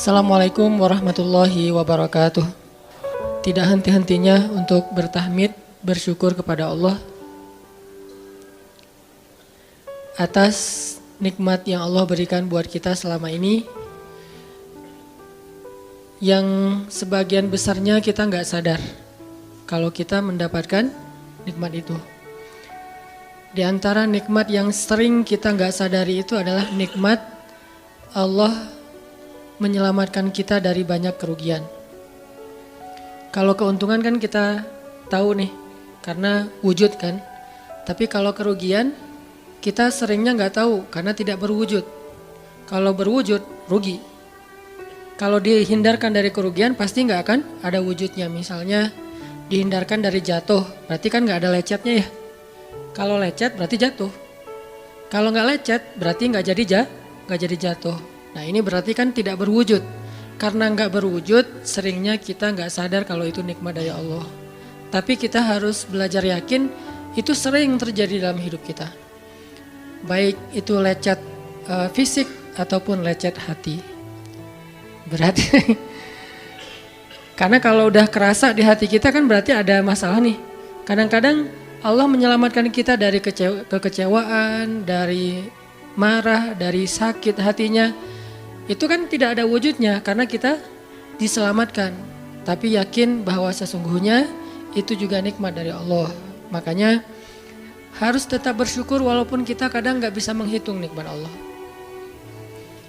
Assalamualaikum warahmatullahi wabarakatuh. Tidak henti-hentinya untuk bertahmid, bersyukur kepada Allah atas nikmat yang Allah berikan buat kita selama ini, yang sebagian besarnya kita nggak sadar kalau kita mendapatkan nikmat itu. Di antara nikmat yang sering kita nggak sadari itu adalah nikmat Allah menyelamatkan kita dari banyak kerugian. Kalau keuntungan kan kita tahu nih, karena wujud kan. Tapi kalau kerugian, kita seringnya nggak tahu karena tidak berwujud. Kalau berwujud, rugi. Kalau dihindarkan dari kerugian, pasti nggak akan ada wujudnya. Misalnya dihindarkan dari jatuh, berarti kan nggak ada lecetnya ya. Kalau lecet berarti jatuh. Kalau nggak lecet, berarti nggak jadi jatuh. Nah ini berarti kan tidak berwujud. Karena nggak berwujud, seringnya kita nggak sadar kalau itu nikmat dari Allah. Tapi kita harus belajar yakin itu sering terjadi dalam hidup kita. Baik itu lecet fisik ataupun lecet hati. Berat. Karena kalau udah kerasa di hati kita kan berarti ada masalah nih. Kadang-kadang Allah menyelamatkan kita dari kekecewaan, dari marah, dari sakit hatinya. Itu kan tidak ada wujudnya karena kita diselamatkan. Tapi yakin bahwa sesungguhnya itu juga nikmat dari Allah. Makanya harus tetap bersyukur walaupun kita kadang gak bisa menghitung nikmat Allah.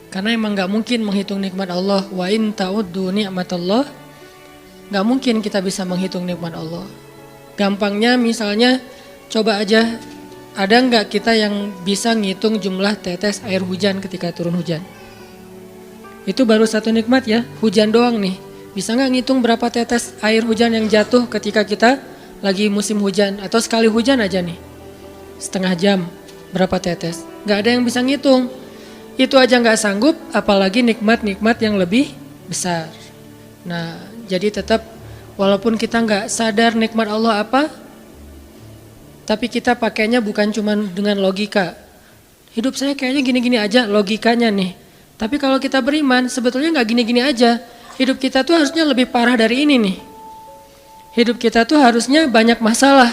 Karena emang gak mungkin menghitung nikmat Allah. Wa in ta'uddu ni'matallah. Gak mungkin kita bisa menghitung nikmat Allah. Gampangnya misalnya coba aja, ada gak kita yang bisa ngitung jumlah tetes air hujan ketika turun hujan? Itu baru satu nikmat ya, hujan doang nih. Bisa gak ngitung berapa tetes air hujan yang jatuh ketika kita lagi musim hujan? Atau sekali hujan aja nih, setengah jam berapa tetes? Gak ada yang bisa ngitung. Itu aja gak sanggup, apalagi nikmat-nikmat yang lebih besar. Nah jadi tetap walaupun kita gak sadar nikmat Allah apa, tapi kita pakainya bukan cuma dengan logika. Hidup saya kayaknya gini-gini aja logikanya nih. Tapi kalau kita beriman sebetulnya gak gini-gini aja. Hidup kita tuh harusnya lebih parah dari ini nih. Hidup kita tuh harusnya banyak masalah.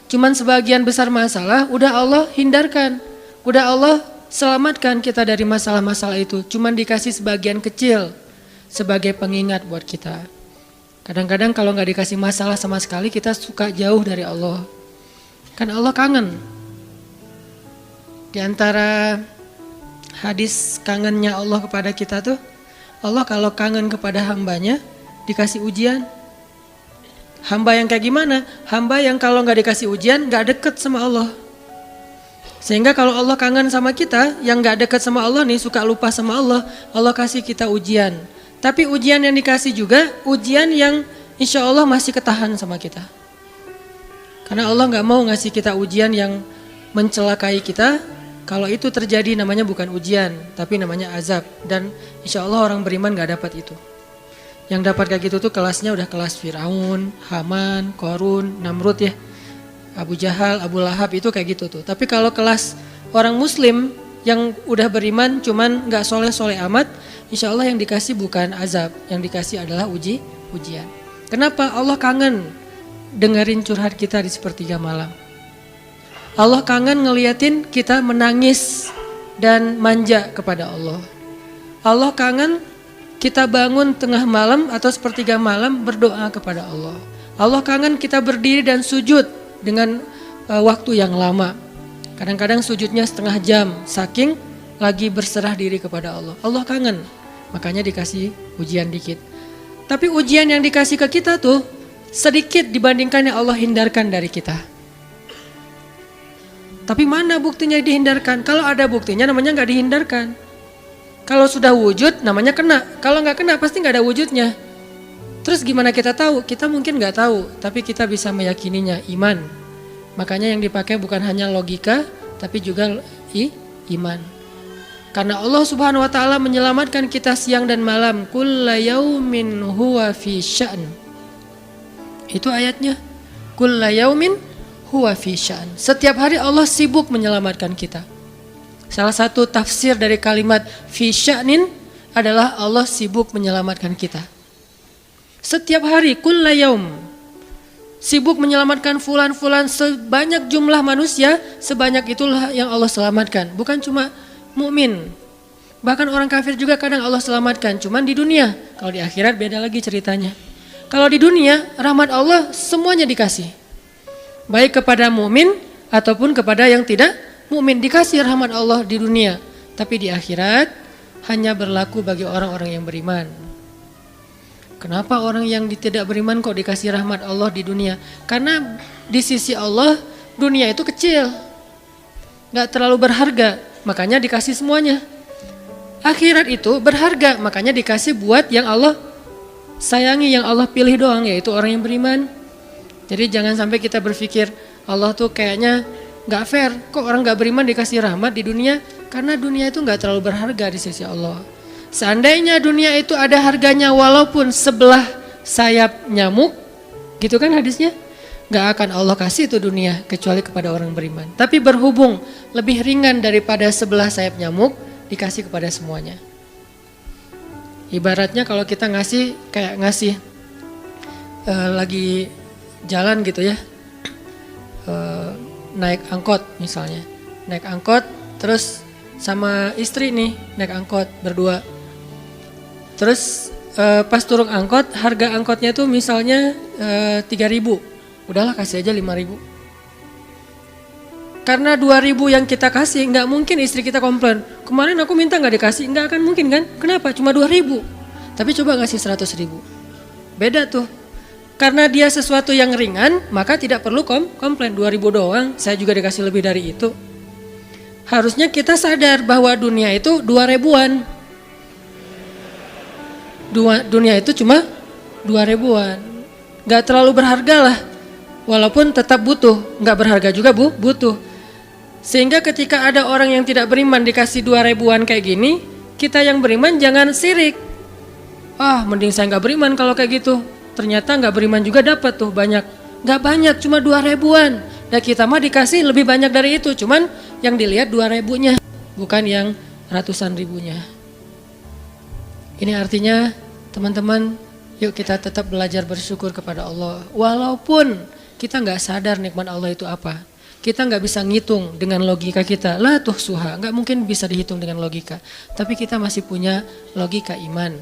Cuman sebagian besar masalah udah Allah hindarkan. Udah Allah selamatkan kita dari masalah-masalah itu. Cuman dikasih sebagian kecil sebagai pengingat buat kita. Kadang-kadang kalau gak dikasih masalah sama sekali kita suka jauh dari Allah. Kan Allah kangen. Di antara hadis kangennya Allah kepada kita tuh, Allah kalau kangen kepada hambanya dikasih ujian. Hamba yang kayak gimana? Hamba yang kalau gak dikasih ujian gak deket sama Allah. Sehingga kalau Allah kangen sama kita, yang gak deket sama Allah nih, suka lupa sama Allah, Allah kasih kita ujian. Tapi ujian yang dikasih juga ujian yang insya Allah masih ketahan sama kita. Karena Allah gak mau ngasih kita ujian yang mencelakai kita. Kalau itu terjadi namanya bukan ujian, tapi namanya azab. Dan insya Allah orang beriman gak dapat itu. Yang dapat kayak gitu tuh kelasnya udah kelas Firaun, Haman, Korun, Namrud ya. Abu Jahal, Abu Lahab itu kayak gitu tuh. Tapi kalau kelas orang muslim yang udah beriman cuman gak soleh-soleh amat, insya Allah yang dikasih bukan azab. Yang dikasih adalah ujian. Kenapa? Allah kangen dengerin curhat kita di sepertiga malam. Allah kangen ngeliatin kita menangis dan manja kepada Allah. Allah kangen kita bangun tengah malam atau sepertiga malam berdoa kepada Allah. Allah kangen kita berdiri dan sujud dengan waktu yang lama. Kadang-kadang sujudnya setengah jam, saking lagi berserah diri kepada Allah. Allah kangen, makanya dikasih ujian dikit. Tapi ujian yang dikasih ke kita tuh sedikit dibandingkan yang Allah hindarkan dari kita. Tapi mana buktinya dihindarkan? Kalau ada buktinya namanya gak dihindarkan. Kalau sudah wujud namanya kena. Kalau gak kena pasti gak ada wujudnya. Terus gimana kita tahu? Kita mungkin gak tahu, tapi kita bisa meyakininya, iman. Makanya yang dipakai bukan hanya logika, tapi juga iman. Karena Allah Subhanahu wa taala menyelamatkan kita siang dan malam. Kulla yaumin huwa fi sya'n. Itu ayatnya. Kulla yaumin huwa fi sya'n. Setiap hari Allah sibuk menyelamatkan kita. Salah satu tafsir dari kalimat fi sya'nin adalah Allah sibuk menyelamatkan kita. Setiap hari kulla yaum sibuk menyelamatkan fulan-fulan, sebanyak jumlah manusia, sebanyak itulah yang Allah selamatkan. Bukan cuma mukmin, bahkan orang kafir juga kadang Allah selamatkan. Cuman di dunia, kalau di akhirat beda lagi ceritanya. Kalau di dunia, rahmat Allah semuanya dikasih, baik kepada mukmin ataupun kepada yang tidak mukmin, dikasih rahmat Allah di dunia. Tapi di akhirat hanya berlaku bagi orang-orang yang beriman. Kenapa orang yang tidak beriman kok dikasih rahmat Allah di dunia? Karena di sisi Allah dunia itu kecil, gak terlalu berharga, makanya dikasih semuanya. Akhirat itu berharga, makanya dikasih buat yang Allah sayangi, yang Allah pilih doang, yaitu orang yang beriman. Jadi jangan sampai kita berpikir Allah tuh kayaknya gak fair, kok orang gak beriman dikasih rahmat di dunia? Karena dunia itu gak terlalu berharga di sisi Allah. Seandainya dunia itu ada harganya walaupun sebelah sayap nyamuk, gitu kan hadisnya, gak akan Allah kasih itu dunia kecuali kepada orang beriman. Tapi berhubung lebih ringan daripada sebelah sayap nyamuk, dikasih kepada semuanya. Ibaratnya kalau kita ngasih kayak ngasih lagi jalan gitu ya, naik angkot misalnya, naik angkot terus sama istri nih naik angkot berdua. Terus pas turun angkot, harga angkotnya tuh misalnya 3.000, udahlah kasih aja 5.000. Karena 2.000 yang kita kasih, nggak mungkin istri kita komplain, kemarin aku minta nggak dikasih, nggak akan mungkin kan? Kenapa? Cuma 2.000, tapi coba ngasih 100.000, beda tuh. Karena dia sesuatu yang ringan, maka tidak perlu komplain. 2.000 doang, saya juga dikasih lebih dari itu. Harusnya kita sadar bahwa dunia itu 2.000-an. Dunia itu cuma 2.000-an, nggak terlalu berharga lah. Walaupun tetap butuh, nggak berharga juga butuh. Sehingga ketika ada orang yang tidak beriman dikasih 2.000-an kayak gini, kita yang beriman jangan sirik. Mending saya nggak beriman kalau kayak gitu. Ternyata nggak beriman juga dapat tuh banyak. Nggak banyak, cuma 2.000-an. Dan kita mah dikasih lebih banyak dari itu. Cuman yang dilihat 2.000-nya, bukan yang ratusan ribunya. Ini artinya teman-teman, yuk kita tetap belajar bersyukur kepada Allah. Walaupun kita nggak sadar nikmat Allah itu apa. Kita nggak bisa ngitung dengan logika kita. La tuhsuha, nggak mungkin bisa dihitung dengan logika. Tapi kita masih punya logika iman.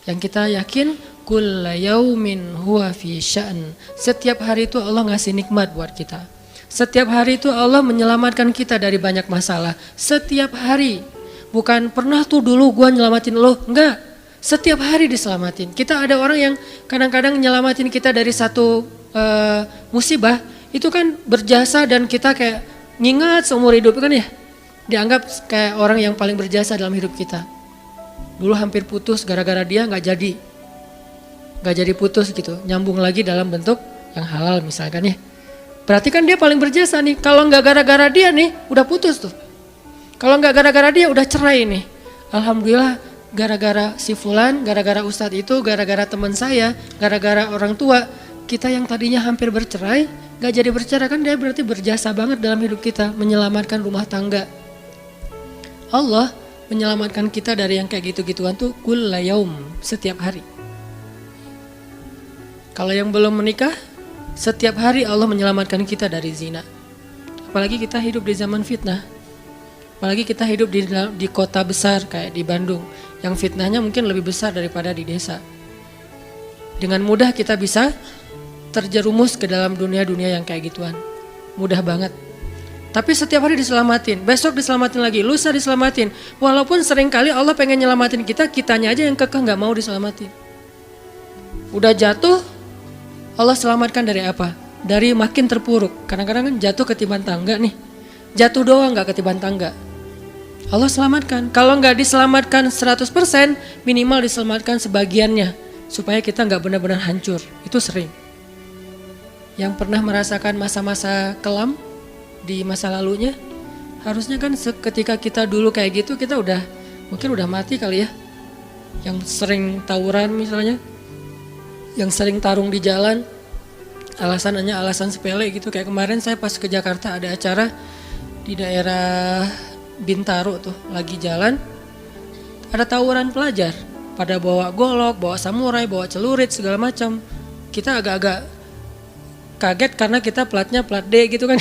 Yang kita yakin, kulla yaumin huwa fi sya'n. Setiap hari itu Allah ngasih nikmat buat kita. Setiap hari itu Allah menyelamatkan kita dari banyak masalah. Setiap hari. Bukan pernah tuh dulu gua nyelamatin lo, enggak. Setiap hari diselamatin. Kita ada orang yang kadang-kadang nyelamatin kita dari satu musibah, itu kan berjasa dan kita kayak ngingat seumur hidup kan ya. Dianggap kayak orang yang paling berjasa dalam hidup kita. Dulu hampir putus gara-gara dia nggak jadi putus gitu, nyambung lagi dalam bentuk yang halal misalkan ya. Berarti kan dia paling berjasa nih. Kalau nggak gara-gara dia nih, udah putus tuh. Kalau nggak gara-gara dia udah cerai nih. Alhamdulillah gara-gara si fulan, gara-gara ustadz itu, gara-gara teman saya, gara-gara orang tua, kita yang tadinya hampir bercerai, nggak jadi bercerai kan dia berarti berjasa banget dalam hidup kita, menyelamatkan rumah tangga. Allah menyelamatkan kita dari yang kayak gitu-gituan tuh kulla yaum, setiap hari. Kalau yang belum menikah, setiap hari Allah menyelamatkan kita dari zina. Apalagi kita hidup di zaman fitnah. Apalagi kita hidup di kota besar kayak di Bandung, yang fitnahnya mungkin lebih besar daripada di desa. Dengan mudah kita bisa terjerumus ke dalam dunia-dunia yang kayak gituan. Mudah banget. Tapi setiap hari diselamatin, besok diselamatin lagi, lusa diselamatin. Walaupun seringkali Allah pengen nyelamatin kita, kitanya aja yang kekeh gak mau diselamatin. Udah jatuh, Allah selamatkan dari apa? Dari makin terpuruk. Kadang-kadang kan jatuh ketiban tangga nih. Jatuh doang gak ketiban tangga. Allah selamatkan. Kalau gak diselamatkan 100%, minimal diselamatkan sebagiannya. Supaya kita gak benar-benar hancur. Itu sering. Yang pernah merasakan masa-masa kelam di masa lalunya, Harusnya kan ketika kita dulu kayak gitu kita mungkin udah mati kali ya. Yang sering tawuran misalnya, yang sering tarung di jalan, alasannya alasan sepele gitu. Kayak kemarin saya pas ke Jakarta ada acara di daerah Bintaro tuh, lagi jalan, ada tawuran pelajar. Pada bawa golok, bawa samurai, bawa celurit segala macam. Kita agak-agak kaget karena kita platnya plat D gitu kan.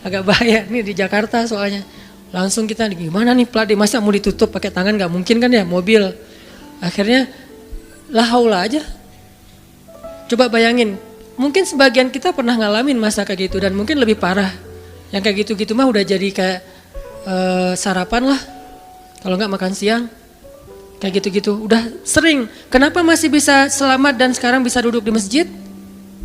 Agak bahaya nih di Jakarta soalnya. Langsung kita gimana nih plat D, masa mau ditutup pakai tangan, nggak mungkin kan ya mobil. Akhirnya la haula aja. Coba bayangin, mungkin sebagian kita pernah ngalamin masa kayak gitu dan mungkin lebih parah. Yang kayak gitu-gitu mah udah jadi kayak sarapan lah. Kalau nggak makan siang. Kayak gitu-gitu, udah sering. Kenapa masih bisa selamat dan sekarang bisa duduk di masjid?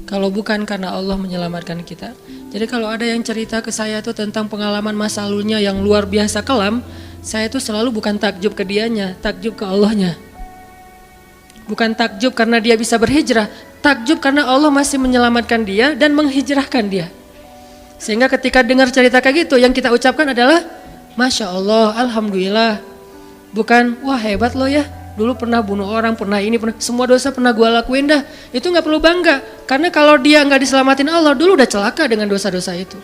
Kalau bukan karena Allah menyelamatkan kita. Jadi kalau ada yang cerita ke saya tuh tentang pengalaman masa lalunya yang luar biasa kelam, saya tuh selalu bukan takjub ke dianya, takjub ke Allahnya. Bukan takjub karena dia bisa berhijrah, takjub karena Allah masih menyelamatkan dia dan menghijrahkan dia. Sehingga ketika dengar cerita kayak gitu, yang kita ucapkan adalah Masya Allah, Alhamdulillah. Bukan, wah hebat lo ya, dulu pernah bunuh orang, pernah ini, pernah semua dosa pernah gue lakuin dah. Itu gak perlu bangga, karena kalau dia gak diselamatin Allah, dulu udah celaka dengan dosa-dosa itu.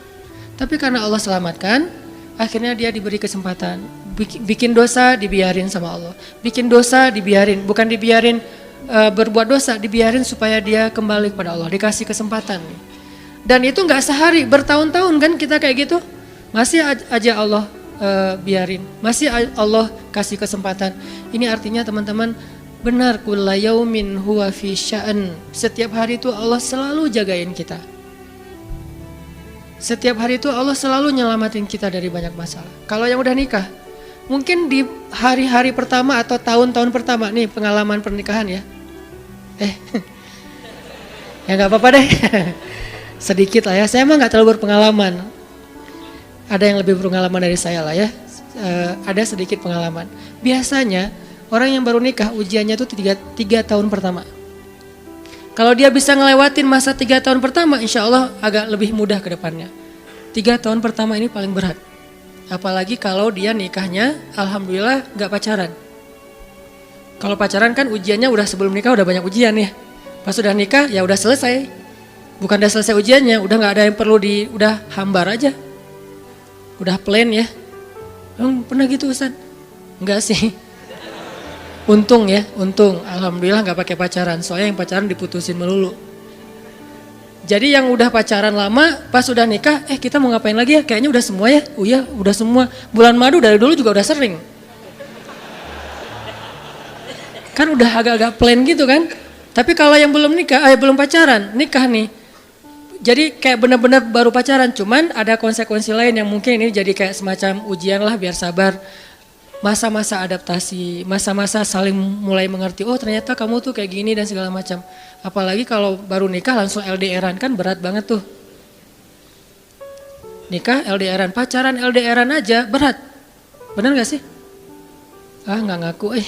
Tapi karena Allah selamatkan, akhirnya dia diberi kesempatan. Bikin dosa dibiarin sama Allah, bikin dosa dibiarin, bukan dibiarin berbuat dosa, dibiarin supaya dia kembali kepada Allah, dikasih kesempatan. Dan itu gak sehari, bertahun-tahun kan kita kayak gitu, masih aja Allah biarin, masih Allah kasih kesempatan. Ini artinya teman-teman, benar, kulla yaumin huwa fi sya'an. Setiap hari itu Allah selalu jagain kita. Setiap hari itu Allah selalu nyelamatin kita dari banyak masalah. Kalau yang udah nikah, mungkin di hari-hari pertama atau tahun-tahun pertama nih pengalaman pernikahan ya. Ya nggak apa-apa deh. Sedikit lah ya. Saya mah nggak terlalu berpengalaman. Ada yang lebih berpengalaman dari saya lah ya, ada sedikit pengalaman. Biasanya orang yang baru nikah ujiannya itu 3 tahun pertama. Kalau dia bisa ngelewatin masa 3 tahun pertama, insya Allah agak lebih mudah ke depannya. 3 tahun pertama ini paling berat. Apalagi kalau dia nikahnya, alhamdulillah gak pacaran. Kalau pacaran kan ujiannya udah sebelum nikah udah banyak ujian ya. Pas udah nikah ya udah selesai. Bukan udah selesai ujiannya, udah gak ada yang perlu udah hambar aja. Udah plan ya. Pernah gitu Ustaz? Enggak sih. Untung ya, untung. Alhamdulillah gak pakai pacaran. Soalnya yang pacaran diputusin melulu. Jadi yang udah pacaran lama, pas udah nikah, kita mau ngapain lagi ya? Kayaknya udah semua ya. Oh iya, udah semua. Bulan madu dari dulu juga udah sering. Kan udah agak-agak plan gitu kan. Tapi kalau yang belum nikah, belum pacaran, nikah nih. Jadi kayak benar-benar baru pacaran, cuman ada konsekuensi lain yang mungkin ini jadi kayak semacam ujian lah biar sabar. Masa-masa adaptasi, masa-masa saling mulai mengerti, oh ternyata kamu tuh kayak gini dan segala macam. Apalagi kalau baru nikah langsung LDRan kan berat banget tuh. Nikah LDRan, pacaran LDRan aja berat. Benar gak sih? Nggak ngaku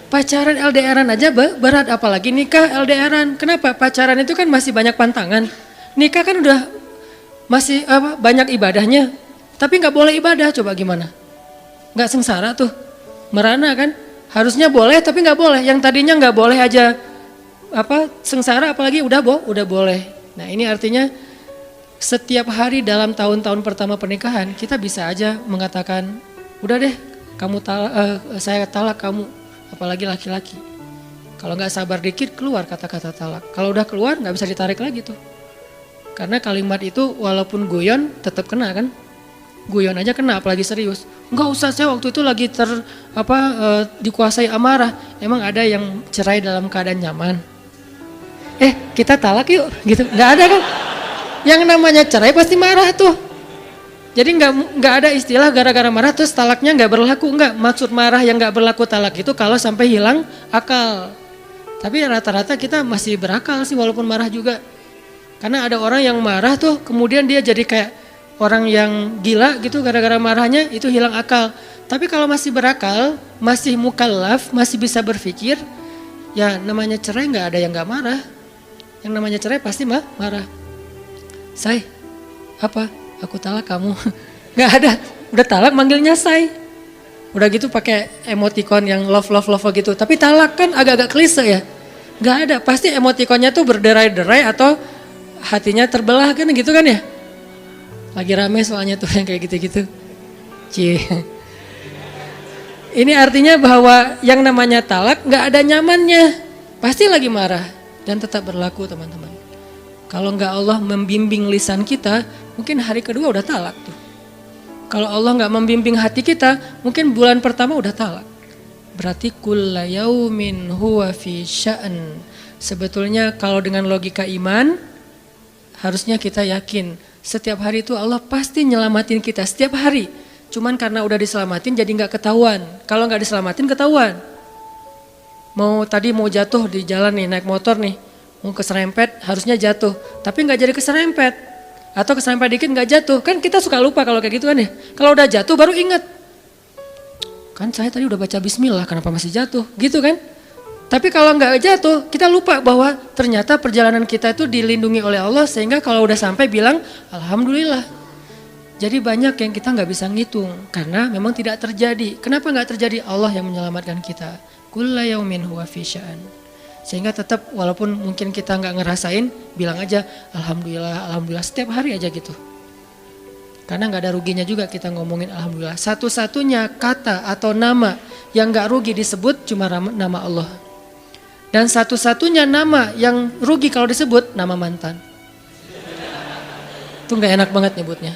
Pacaran LDRan aja berat, apalagi nikah LDRan. Kenapa? Pacaran itu kan masih banyak pantangan. Nikah kan udah masih banyak ibadahnya. Tapi nggak boleh ibadah, coba gimana? Nggak sengsara tuh, merana kan? Harusnya boleh tapi nggak boleh. Yang tadinya nggak boleh aja sengsara, apalagi udah boleh. Nah ini artinya setiap hari dalam tahun-tahun pertama pernikahan kita bisa aja mengatakan, udah deh, saya talak kamu. Apalagi laki-laki. Kalau nggak sabar dikit keluar kata-kata talak. Kalau udah keluar nggak bisa ditarik lagi tuh. Karena kalimat itu walaupun guyon tetap kena kan. Guyon aja kena apalagi serius. Enggak usah, saya waktu itu lagi dikuasai amarah. Emang ada yang cerai dalam keadaan nyaman? Kita talak yuk gitu. Nggak ada kan. Yang namanya cerai pasti marah tuh. Jadi nggak ada istilah gara-gara marah terus talaknya nggak berlaku, nggak. Maksud marah yang nggak berlaku talak itu kalau sampai hilang akal. Tapi rata-rata kita masih berakal sih walaupun marah juga. Karena ada orang yang marah tuh kemudian dia jadi kayak orang yang gila gitu gara-gara marahnya itu hilang akal. Tapi kalau masih berakal, masih mukallaf, masih bisa berpikir, ya namanya cerai nggak ada yang nggak marah. Yang namanya cerai pasti marah. aku talak kamu. Nggak ada, udah talak manggilnya say. Udah gitu pakai emoticon yang love gitu. Tapi talak kan agak-agak klise ya. Nggak ada, pasti emoticonnya tuh berderai-derai atau hatinya terbelah kan gitu kan ya. Lagi rame soalnya tuh yang kayak gitu-gitu. Cie. Ini artinya bahwa yang namanya talak nggak ada nyamannya. Pasti lagi marah dan tetap berlaku teman-teman. Kalau nggak Allah membimbing lisan kita, mungkin hari kedua udah talak tuh. Kalau Allah nggak membimbing hati kita, mungkin bulan pertama udah talak. Berarti kulla yaumin huwa fi sya'an. Sebetulnya kalau dengan logika iman, harusnya kita yakin setiap hari itu Allah pasti nyelamatin kita setiap hari. Cuman karena udah diselamatin jadi nggak ketahuan. Kalau nggak diselamatin ketahuan. Tadi mau jatuh di jalan nih, naik motor nih, mau keserempet harusnya jatuh, tapi nggak jadi keserempet. Atau keserempet dikit nggak jatuh, kan kita suka lupa kalau kayak gitu kan ya. Kalau udah jatuh baru ingat, kan saya tadi udah baca bismillah, kenapa masih jatuh, gitu kan. Tapi kalau nggak jatuh, kita lupa bahwa ternyata perjalanan kita itu dilindungi oleh Allah, sehingga kalau udah sampai bilang alhamdulillah. Jadi banyak yang kita nggak bisa ngitung, karena memang tidak terjadi. Kenapa nggak terjadi? Allah yang menyelamatkan kita. Kulla yaumin huwa fi sya'an. Sehingga tetap walaupun mungkin kita nggak ngerasain, bilang aja alhamdulillah, alhamdulillah setiap hari aja gitu. Karena nggak ada ruginya juga kita ngomongin alhamdulillah. Satu-satunya kata atau nama yang nggak rugi disebut cuma nama Allah. Dan satu-satunya nama yang rugi kalau disebut nama mantan. Itu nggak enak banget nyebutnya.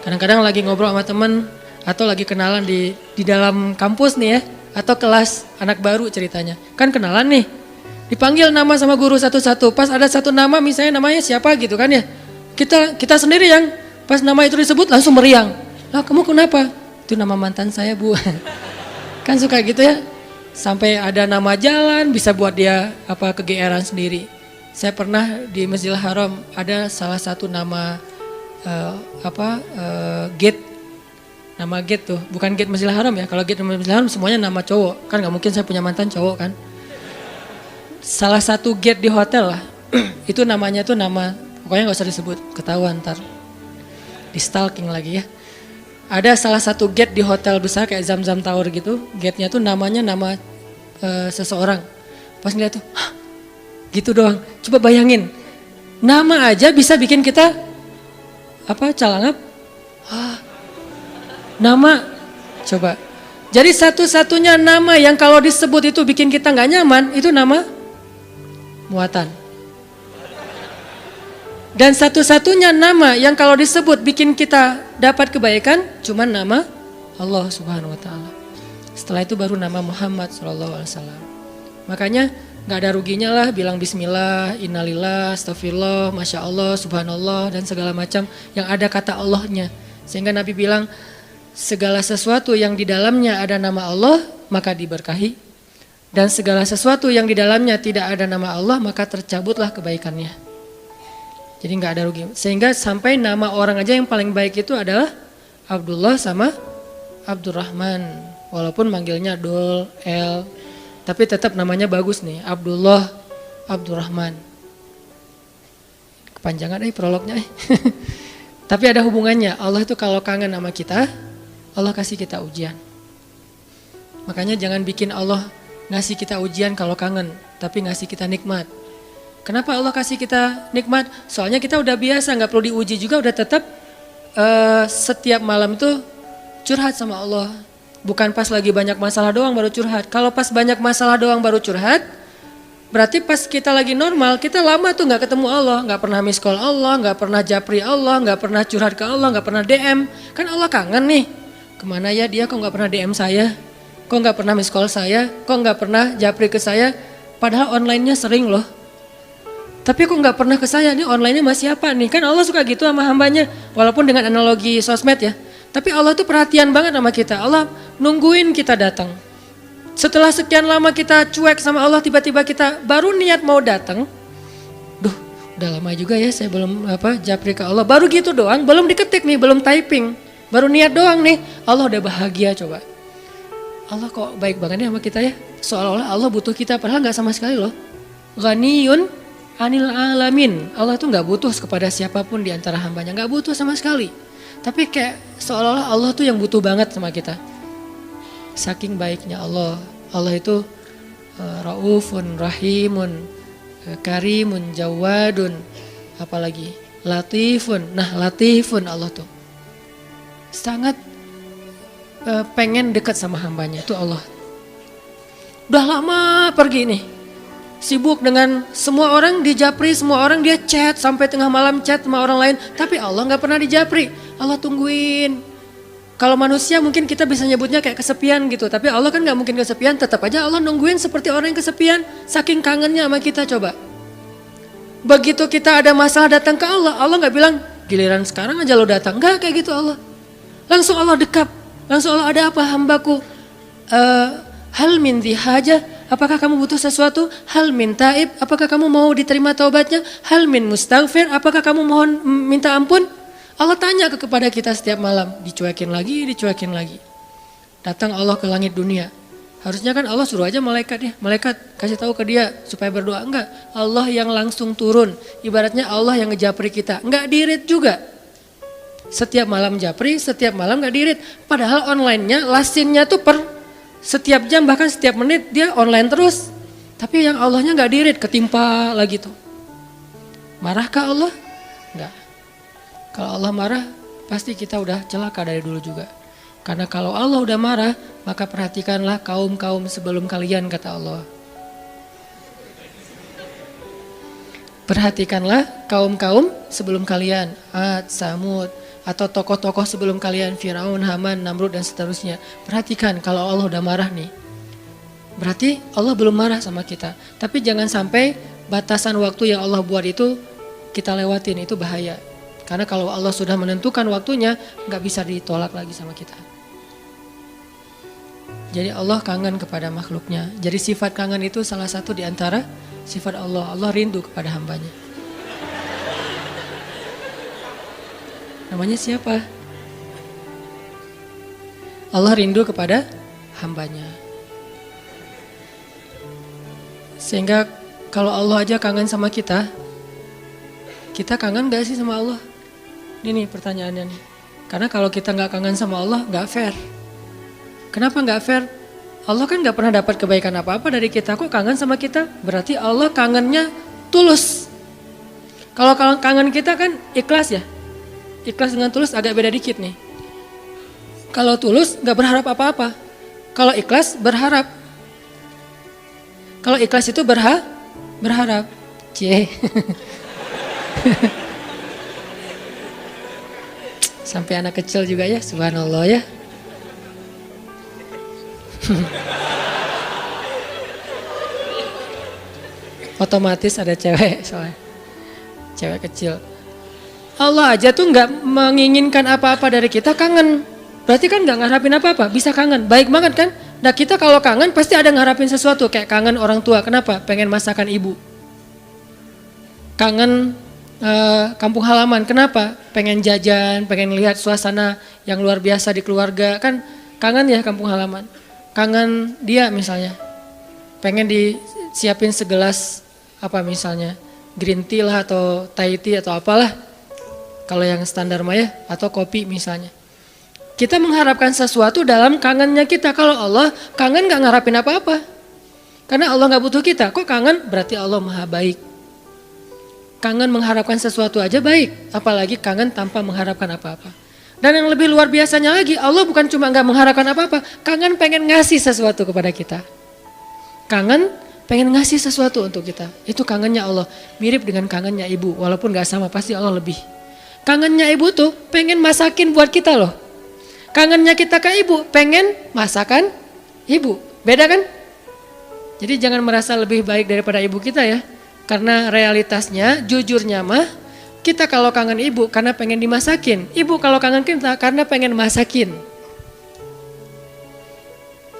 Kadang-kadang lagi ngobrol sama temen atau lagi kenalan di dalam kampus nih ya, atau kelas anak baru ceritanya. Kan kenalan nih. Dipanggil nama sama guru satu-satu. Pas ada satu nama misalnya namanya siapa gitu kan ya. Kita sendiri yang pas nama itu disebut langsung meriang. Lah kamu kenapa? Itu nama mantan saya bu. Kan suka gitu ya. Sampai ada nama jalan bisa buat dia kegeeran sendiri. Saya pernah di Masjidil Haram ada salah satu nama gate. Nama gate tuh. Bukan gate Masjidil Haram ya. Kalau gate Masjidil Haram semuanya nama cowok. Kan gak mungkin saya punya mantan cowok kan. Salah satu gate di hotel lah, itu namanya tuh nama, pokoknya gak usah disebut, ketahuan ntar, di stalking lagi ya. Ada salah satu gate di hotel besar kayak Zam-Zam Tower gitu, gate-nya tuh namanya nama seseorang. Pas ngeliat tuh, hah, gitu doang, coba bayangin, nama aja bisa bikin kita, calangap, nama, coba. Jadi satu-satunya nama yang kalau disebut itu bikin kita gak nyaman, itu nama muatan. Dan satu-satunya nama yang kalau disebut bikin kita dapat kebaikan cuma nama Allah Subhanahu wa taala. Setelah itu baru nama Muhammad SAW. Makanya gak ada ruginya lah bilang bismillah, innalillah, astagfirullah, masya Allah, subhanallah dan segala macam yang ada kata Allahnya. Sehingga Nabi bilang segala sesuatu yang di dalamnya ada nama Allah maka diberkahi. Dan segala sesuatu yang di dalamnya tidak ada nama Allah maka tercabutlah kebaikannya. Jadi nggak ada rugi. Sehingga sampai nama orang aja yang paling baik itu adalah Abdullah sama Abdurrahman. Walaupun manggilnya Dul, El, tapi tetap namanya bagus nih, Abdullah, Abdurrahman. Kepanjangan prolognya. Tapi ada hubungannya. Allah itu kalau kangen sama kita, Allah kasih kita ujian. Makanya jangan bikin Allah ngasih kita ujian kalau kangen, tapi ngasih kita nikmat. Kenapa Allah kasih kita nikmat? Soalnya kita udah biasa, gak perlu diuji juga, udah tetap setiap malam tuh curhat sama Allah. Bukan pas lagi banyak masalah doang baru curhat. Kalau pas banyak masalah doang baru curhat, berarti pas kita lagi normal, kita lama tuh gak ketemu Allah. Gak pernah miss call Allah, gak pernah japri Allah, gak pernah curhat ke Allah, gak pernah DM. Kan Allah kangen nih, kemana ya dia kok gak pernah DM saya? Kok gak pernah miss call saya? Kok gak pernah japri ke saya? Padahal online-nya sering loh. Tapi kok gak pernah ke saya? Ini online-nya masih apa nih? Kan Allah suka gitu sama hambanya. Walaupun dengan analogi sosmed ya. Tapi Allah tuh perhatian banget sama kita. Allah nungguin kita datang. Setelah sekian lama kita cuek sama Allah, tiba-tiba kita baru niat mau datang. Duh, udah lama juga ya saya belum japri ke Allah. Baru gitu doang, belum diketik nih, belum typing. Baru niat doang nih. Allah udah bahagia coba. Allah kok baik banget ya sama kita ya. Seolah-olah Allah butuh kita, padahal gak sama sekali loh. Ghaniyun anil alamin. Allah tuh gak butuh kepada siapapun di antara hambanya. Gak butuh sama sekali. Tapi kayak seolah-olah Allah tuh yang butuh banget sama kita. Saking baiknya Allah. Allah itu Raufun, Rahimun, Karimun, Jawadun, apalagi Latifun. Nah, Latifun Allah tuh sangat pengen dekat sama hambanya, itu Allah. Udah lama pergi nih, sibuk dengan semua orang di japri, semua orang dia chat sampai tengah malam chat sama orang lain, tapi Allah nggak pernah di japri. Allah tungguin. Kalau manusia mungkin kita bisa nyebutnya kayak kesepian gitu, tapi Allah kan nggak mungkin kesepian, tetap aja Allah nungguin seperti orang yang kesepian, saking kangennya sama kita. Coba, begitu kita ada masalah datang ke Allah, Allah nggak bilang giliran sekarang aja lo datang, nggak kayak gitu Allah. Langsung Allah dekap, langsung Allah, ada apa hambaku? Hal min haja, apakah kamu butuh sesuatu? Hal min taib, apakah kamu mau diterima taubatnya? Hal min mustaghfir, apakah kamu mohon minta ampun? Allah tanya kepada kita setiap malam, dicuekin lagi, dicuekin lagi. Datang Allah ke langit dunia. Harusnya kan Allah suruh aja malaikat ya, malaikat kasih tahu ke dia supaya berdoa. Enggak, Allah yang langsung turun. Ibaratnya Allah yang ngejapri kita, enggak dirit juga. Setiap malam japri, setiap malam enggak dirit. Padahal online-nya, lasinnya tuh per setiap jam bahkan setiap menit dia online terus. Tapi yang Allahnya enggak dirit, ketimpa lagi tuh. Marahkah Allah? Enggak. Kalau Allah marah, pasti kita udah celaka dari dulu juga. Karena kalau Allah udah marah, maka perhatikanlah kaum-kaum sebelum kalian, kata Allah. Perhatikanlah kaum-kaum sebelum kalian, Ad, Samud, atau tokoh-tokoh sebelum kalian, Firaun, Haman, Namrud, dan seterusnya. Perhatikan kalau Allah udah marah nih, berarti Allah belum marah sama kita. Tapi jangan sampai batasan waktu yang Allah buat itu kita lewatin, itu bahaya. Karena kalau Allah sudah menentukan waktunya, nggak bisa ditolak lagi sama kita. Jadi Allah kangen kepada makhluknya. Jadi sifat kangen itu salah satu di antara sifat Allah. Allah rindu kepada hambanya. Namanya siapa? Allah rindu kepada hambanya. Sehingga kalau Allah aja kangen sama kita kangen gak sih sama Allah? Ini nih pertanyaannya nih. Karena kalau kita gak kangen sama Allah, gak fair. Kenapa gak fair? Allah kan gak pernah dapat kebaikan apa-apa dari kita. Kok kangen sama kita? Berarti Allah kangennya tulus. Kalau kangen kita kan ikhlas ya. Ikhlas dengan tulus agak beda dikit nih. Kalau tulus gak berharap apa-apa. Kalau ikhlas berharap. Kalau ikhlas itu berharap. Cie. Sampai anak kecil juga ya, subhanallah ya. Otomatis ada cewek soalnya. Cewek kecil. Allah aja tuh gak menginginkan apa-apa dari kita, kangen. Berarti kan gak ngarapin apa-apa, bisa kangen. Baik banget kan? Nah kita kalau kangen pasti ada ngarapin sesuatu. Kayak kangen orang tua, kenapa? Pengen masakan ibu. Kangen kampung halaman, kenapa? Pengen jajan, pengen lihat suasana yang luar biasa di keluarga. Kan kangen ya kampung halaman. Kangen dia misalnya, pengen disiapin segelas apa misalnya, green tea lah atau Thai tea atau apalah. Kalau yang standar mah ya, atau kopi misalnya. Kita mengharapkan sesuatu dalam kangennya kita. Kalau Allah kangen gak ngarapin apa-apa. Karena Allah gak butuh kita. Kok kangen? Berarti Allah maha baik. Kangen mengharapkan sesuatu aja baik, apalagi kangen tanpa mengharapkan apa-apa. Dan yang lebih luar biasanya lagi, Allah bukan cuma gak mengharapkan apa-apa, kangen pengen ngasih sesuatu kepada kita. Kangen pengen ngasih sesuatu untuk kita, itu kangennya Allah. Mirip dengan kangennya ibu, walaupun gak sama, pasti Allah lebih. Kangennya ibu tuh pengen masakin buat kita loh. Kangennya kita ke ibu, pengen masakan ibu, beda kan? Jadi jangan merasa lebih baik daripada ibu kita ya. Karena realitasnya, jujurnya mah, kita kalau kangen ibu karena pengen dimasakin. Ibu kalau kangen kita karena pengen masakin.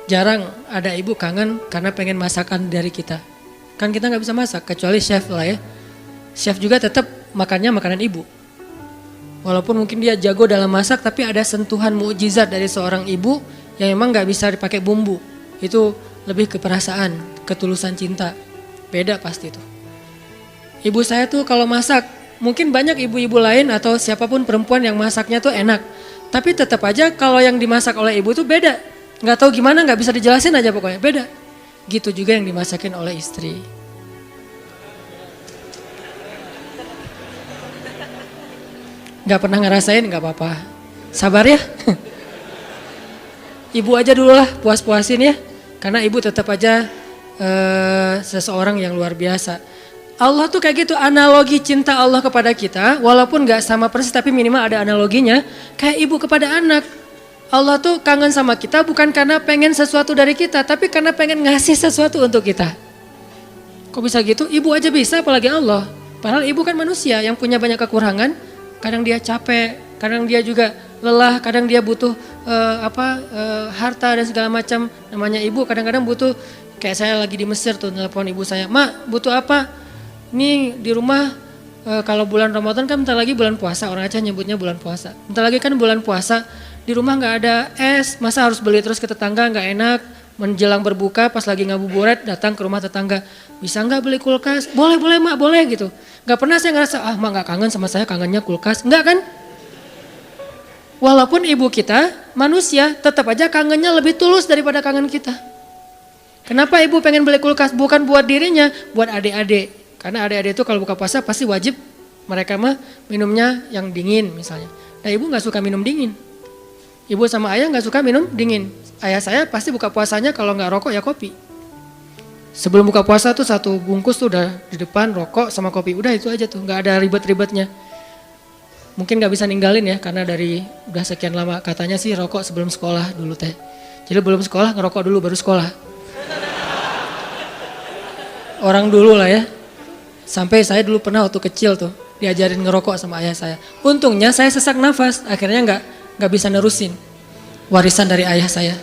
Jarang ada ibu kangen karena pengen masakan dari kita. Kan kita gak bisa masak, kecuali chef lah ya. Chef juga tetap makannya makanan ibu. Walaupun mungkin dia jago dalam masak, tapi ada sentuhan mukjizat dari seorang ibu yang emang gak bisa dipakai bumbu. Itu lebih ke perasaan, ketulusan cinta. Beda pasti tuh. Ibu saya tuh kalau masak mungkin banyak ibu-ibu lain atau siapapun perempuan yang masaknya tuh enak. Tapi tetap aja kalau yang dimasak oleh ibu tuh beda. Nggak tahu gimana, nggak bisa dijelasin aja pokoknya, beda. Gitu juga yang dimasakin oleh istri. Nggak pernah ngerasain, nggak apa-apa. Sabar ya. Ibu aja dulu lah, puas-puasin ya. Karena ibu tetap aja seseorang yang luar biasa. Allah tuh kayak gitu, analogi cinta Allah kepada kita, walaupun gak sama persis tapi minimal ada analoginya, kayak ibu kepada anak. Allah tuh kangen sama kita bukan karena pengen sesuatu dari kita, tapi karena pengen ngasih sesuatu untuk kita. Kok bisa gitu? Ibu aja bisa, apalagi Allah. Padahal ibu kan manusia yang punya banyak kekurangan, kadang dia capek, kadang dia juga lelah, kadang dia butuh harta dan segala macam. Namanya ibu kadang-kadang butuh, kayak saya lagi di Mesir tuh, telepon ibu saya, "Mak, butuh apa?" Ini di rumah kalau bulan Ramadan kan bentar lagi bulan puasa, orang Aceh nyebutnya bulan puasa. Bentar lagi kan bulan puasa, di rumah nggak ada es, masa harus beli terus ke tetangga, nggak enak. Menjelang berbuka pas lagi ngabuburit datang ke rumah tetangga, bisa nggak beli kulkas? Boleh mak, boleh gitu. Nggak pernah saya ngerasa mak nggak kangen sama saya, kangennya kulkas, nggak kan? Walaupun ibu kita manusia, tetap aja kangennya lebih tulus daripada kangen kita. Kenapa ibu pengen beli kulkas? Bukan buat dirinya, buat adik-adik. Karena adik-adik itu kalau buka puasa pasti wajib mereka mah minumnya yang dingin misalnya. Nah ibu gak suka minum dingin. Ibu sama ayah gak suka minum dingin. Ayah saya pasti buka puasanya kalau gak rokok ya kopi. Sebelum buka puasa tuh satu bungkus tuh udah di depan rokok sama kopi. Udah itu aja tuh, gak ada ribet-ribetnya. Mungkin gak bisa ninggalin ya karena dari udah sekian lama katanya sih rokok sebelum sekolah dulu teh. Jadi belum sekolah ngerokok dulu baru sekolah. Orang dulu lah ya. Sampai saya dulu pernah waktu kecil tuh diajarin ngerokok sama ayah saya. Untungnya saya sesak nafas, akhirnya nggak bisa nerusin warisan dari ayah saya.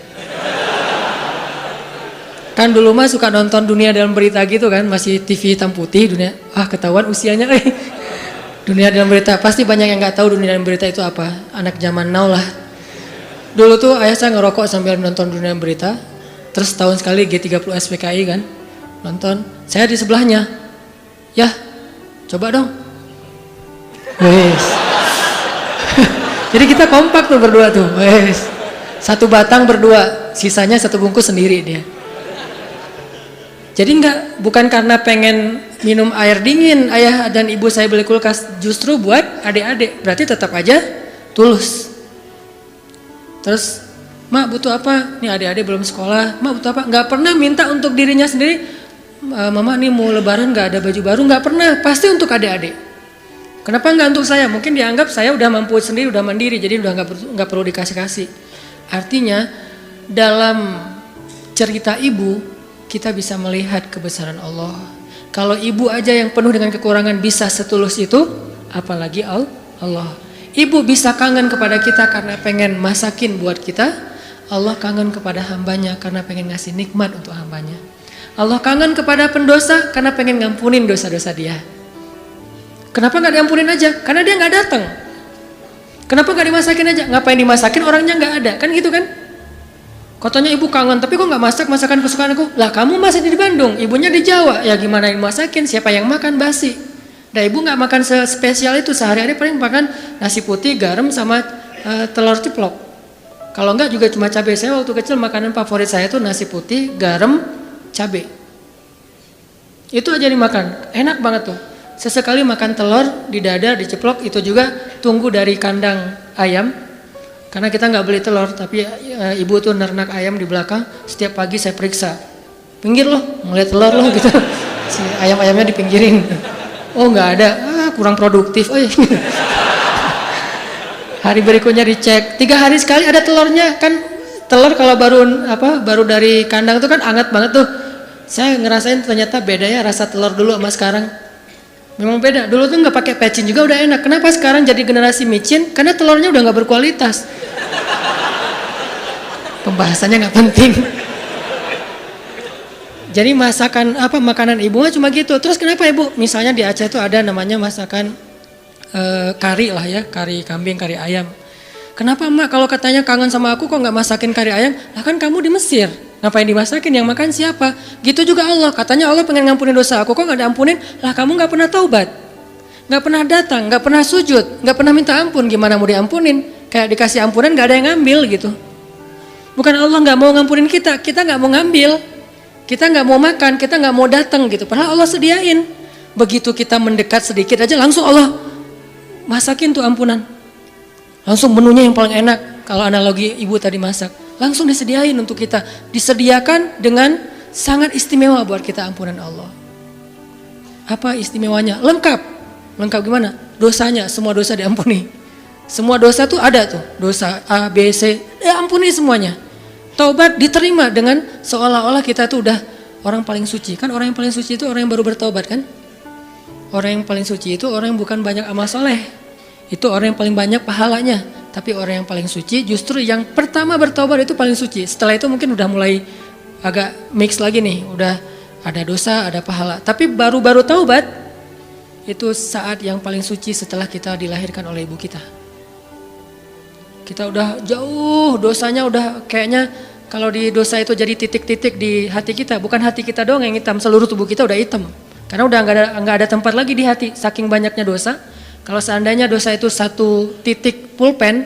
Kan dulu mah suka nonton Dunia Dalam Berita gitu kan, masih TV hitam putih dunia. Ketahuan usianya. Dunia Dalam Berita, pasti banyak yang nggak tahu Dunia Dalam Berita itu apa. Anak zaman now lah. Dulu tuh ayah saya ngerokok sambil nonton Dunia Dalam Berita. Terus tahun sekali G30 SPKI kan nonton. Saya di sebelahnya. Ya, coba dong. Wes. Jadi kita kompak tuh berdua tuh. Wes. Satu batang berdua, sisanya satu bungkus sendiri dia. Jadi bukan karena pengen minum air dingin ayah dan ibu saya beli kulkas, justru buat adik-adik. Berarti tetap aja tulus. Terus, "Mak butuh apa?" Nih adik-adik belum sekolah. "Mak butuh apa?" Nggak pernah minta untuk dirinya sendiri. "Mama nih mau lebaran gak ada baju baru," nggak pernah, pasti untuk adik-adik. Kenapa nggak untuk saya? Mungkin dianggap saya udah mampu sendiri, udah mandiri, jadi udah nggak perlu dikasih-kasih. Artinya dalam cerita ibu kita bisa melihat kebesaran Allah. Kalau ibu aja yang penuh dengan kekurangan bisa setulus itu, apalagi Allah. Ibu bisa kangen kepada kita karena pengen masakin buat kita. Allah kangen kepada hambanya karena pengen ngasih nikmat untuk hambanya. Allah kangen kepada pendosa karena pengen ngampunin dosa-dosa dia. Kenapa gak diampunin aja? Karena dia gak datang. Kenapa gak dimasakin aja? Ngapain dimasakin, orangnya gak ada. Kan gitu kan? Katanya ibu kangen, tapi kok gak masak masakan kesukaan aku? Lah kamu masih di Bandung, ibunya di Jawa. Ya gimana yang masakin, siapa yang makan basi? Nah ibu gak makan spesial itu, sehari-hari paling makan nasi putih, garam sama telur ceplok. Kalau enggak juga cuma cabai. Saya waktu kecil makanan favorit saya tuh nasi putih, garam, cabai. Itu aja dimakan, enak banget tuh. Sesekali makan telur, didadar, diceplok, itu juga tunggu dari kandang ayam. Karena kita nggak beli telur, tapi ibu tuh nernak ayam di belakang. Setiap pagi saya periksa, pinggir loh, ngeliat telur loh gitu. Si ayam-ayamnya dipinggirin. Oh nggak ada, kurang produktif. Hari berikutnya dicek, 3 hari sekali ada telurnya kan. Telur kalau baru dari kandang tuh kan hangat banget tuh. Saya ngerasain ternyata bedanya rasa telur dulu sama sekarang. Memang beda. Dulu tuh nggak pakai pecin juga udah enak. Kenapa sekarang jadi generasi micin? Karena telurnya udah nggak berkualitas. Pembahasannya nggak penting. Jadi makanan ibu cuma gitu. Terus kenapa ibu? Misalnya di Aceh tuh ada namanya masakan kari lah ya, kari kambing, kari ayam. Kenapa mak kalau katanya kangen sama aku kok nggak masakin kari ayam? Lah kan kamu di Mesir, ngapain dimasakin? Yang makan siapa? Gitu juga Allah, katanya Allah pengen ngampunin dosa aku kok nggak diampunin? Lah kamu nggak pernah taubat. Nggak pernah datang, nggak pernah sujud, nggak pernah minta ampun. Gimana mau diampunin? Kayak dikasih ampunan nggak ada yang ngambil gitu. Bukan Allah nggak mau ngampunin kita nggak mau ngambil, kita nggak mau makan, kita nggak mau datang gitu. Padahal Allah sediain. Begitu kita mendekat sedikit aja langsung Allah masakin tuh ampunan. Langsung menunya yang paling enak. Kalau analogi ibu tadi masak, langsung disediain untuk kita. Disediakan dengan sangat istimewa buat kita ampunan Allah. Apa istimewanya? Lengkap. Lengkap gimana? Dosanya, semua dosa diampuni. Semua dosa tuh ada tuh. Dosa A, B, C, ampuni semuanya. Taubat diterima dengan seolah-olah kita tuh udah orang paling suci. Kan orang yang paling suci itu orang yang baru bertaubat kan? Orang yang paling suci itu orang yang bukan banyak amal soleh. Itu orang yang paling banyak pahalanya. Tapi orang yang paling suci justru yang pertama bertaubat itu paling suci. Setelah itu mungkin udah mulai agak mix lagi nih. Udah ada dosa, ada pahala. Tapi baru-baru taubat itu saat yang paling suci setelah kita dilahirkan oleh ibu kita. Kita udah jauh dosanya, udah kayaknya kalau di dosa itu jadi titik-titik di hati kita. Bukan hati kita doang yang hitam, seluruh tubuh kita udah hitam. Karena udah nggak ada tempat lagi di hati, saking banyaknya dosa. Kalau seandainya dosa itu satu titik pulpen,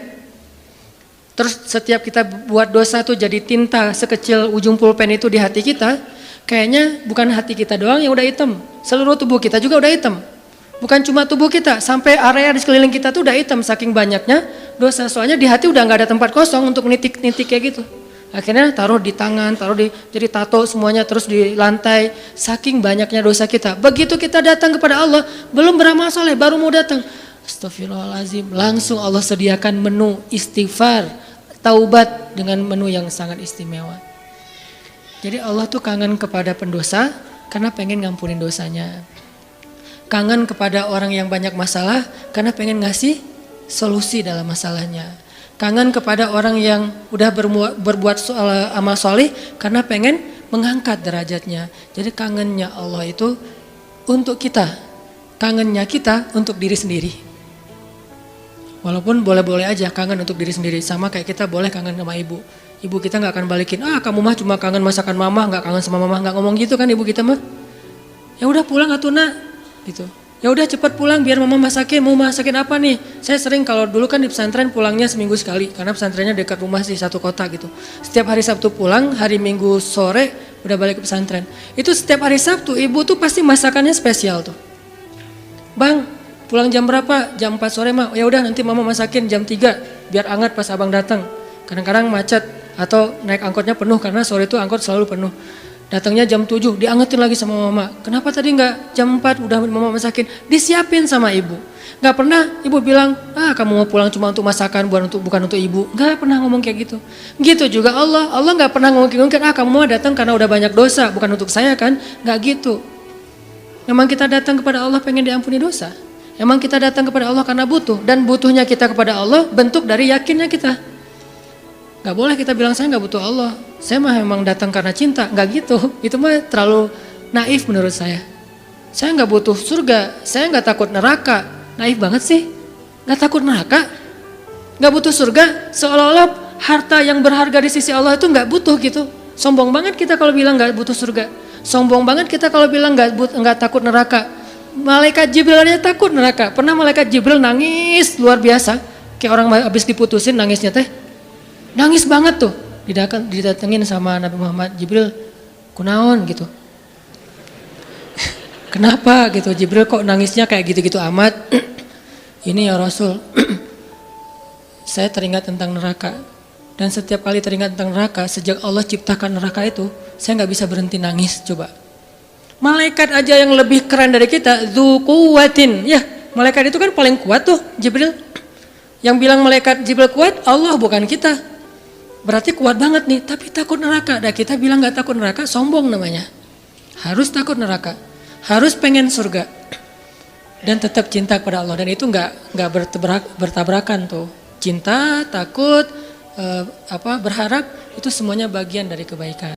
terus setiap kita buat dosa tuh jadi tinta sekecil ujung pulpen itu di hati kita, kayaknya bukan hati kita doang yang udah hitam, seluruh tubuh kita juga udah hitam. Bukan cuma tubuh kita, sampai area di sekeliling kita tuh udah hitam saking banyaknya dosa. Soalnya di hati udah nggak ada tempat kosong untuk nitik-nitik kayak gitu. Akhirnya taruh di tangan, jadi tato semuanya, terus di lantai, saking banyaknya dosa kita. Begitu kita datang kepada Allah, belum beramal soleh, baru mau datang, astagfirullahaladzim, langsung Allah sediakan menu istighfar, taubat dengan menu yang sangat istimewa. Jadi Allah tuh kangen kepada pendosa karena pengen ngampunin dosanya. Kangen kepada orang yang banyak masalah karena pengen ngasih solusi dalam masalahnya. Kangen kepada orang yang udah berbuat amal soleh karena pengen mengangkat derajatnya. Jadi kangennya Allah itu untuk kita, kangennya kita untuk diri sendiri. Walaupun boleh-boleh aja kangen untuk diri sendiri, sama kayak kita boleh kangen sama ibu. Ibu kita nggak akan balikin, kamu mah cuma kangen masakan mama, nggak kangen sama mama, nggak ngomong gitu kan ibu kita mah. Ya udah pulang atuh nak, gitu. Ya udah cepat pulang biar mama masakin. Mau masakin apa nih? Saya sering kalau dulu kan di pesantren pulangnya seminggu sekali karena pesantrennya dekat rumah sih, satu kota gitu. Setiap hari Sabtu pulang, hari Minggu sore udah balik ke pesantren. Itu setiap hari Sabtu ibu tuh pasti masakannya spesial tuh. Bang, pulang jam berapa? Jam 4 sore mah. Ya udah nanti mama masakin jam 3 biar hangat pas abang datang. Kadang-kadang macet atau naik angkotnya penuh karena sore itu angkot selalu penuh. Datangnya jam 7, diangetin lagi sama mama. Kenapa tadi enggak jam 4 udah mama masakin? Disiapin sama ibu. Enggak pernah ibu bilang, kamu mau pulang cuma untuk masakan, bukan untuk ibu. Enggak pernah ngomong kayak gitu. Gitu juga Allah enggak pernah ngomong kamu mau datang karena udah banyak dosa, bukan untuk saya kan? Enggak gitu. Memang kita datang kepada Allah pengen diampuni dosa. Memang kita datang kepada Allah karena butuh. Dan butuhnya kita kepada Allah bentuk dari yakinnya kita. Gak boleh kita bilang saya gak butuh Allah, saya mah memang datang karena cinta, gak gitu. Itu mah terlalu naif menurut saya. Saya gak butuh surga, saya gak takut neraka. Naif banget sih, gak takut neraka, gak butuh surga. Seolah-olah harta yang berharga di sisi Allah itu gak butuh gitu. Sombong banget kita kalau bilang gak butuh surga. Sombong banget kita kalau bilang gak takut neraka. Malaikat Jibril aja takut neraka. Pernah malaikat Jibril nangis luar biasa, kayak orang habis diputusin nangisnya teh. Nangis banget tuh, didatengin sama Nabi Muhammad, Jibril, kunaon gitu. Kenapa gitu, Jibril kok nangisnya kayak gitu-gitu amat. Ini ya Rasul, saya teringat tentang neraka. Dan setiap kali teringat tentang neraka, sejak Allah ciptakan neraka itu, saya gak bisa berhenti nangis, coba. Malaikat aja yang lebih keren dari kita, dzu quwwatin. Ya, malaikat itu kan paling kuat tuh, Jibril. Yang bilang malaikat Jibril kuat, Allah bukan kita. Berarti kuat banget nih, tapi takut neraka. Dan kita bilang gak takut neraka, sombong namanya. Harus takut neraka, harus pengen surga. Dan tetap cinta kepada Allah. Dan itu gak bertabrakan tuh. Cinta, takut, berharap, itu semuanya bagian dari kebaikan.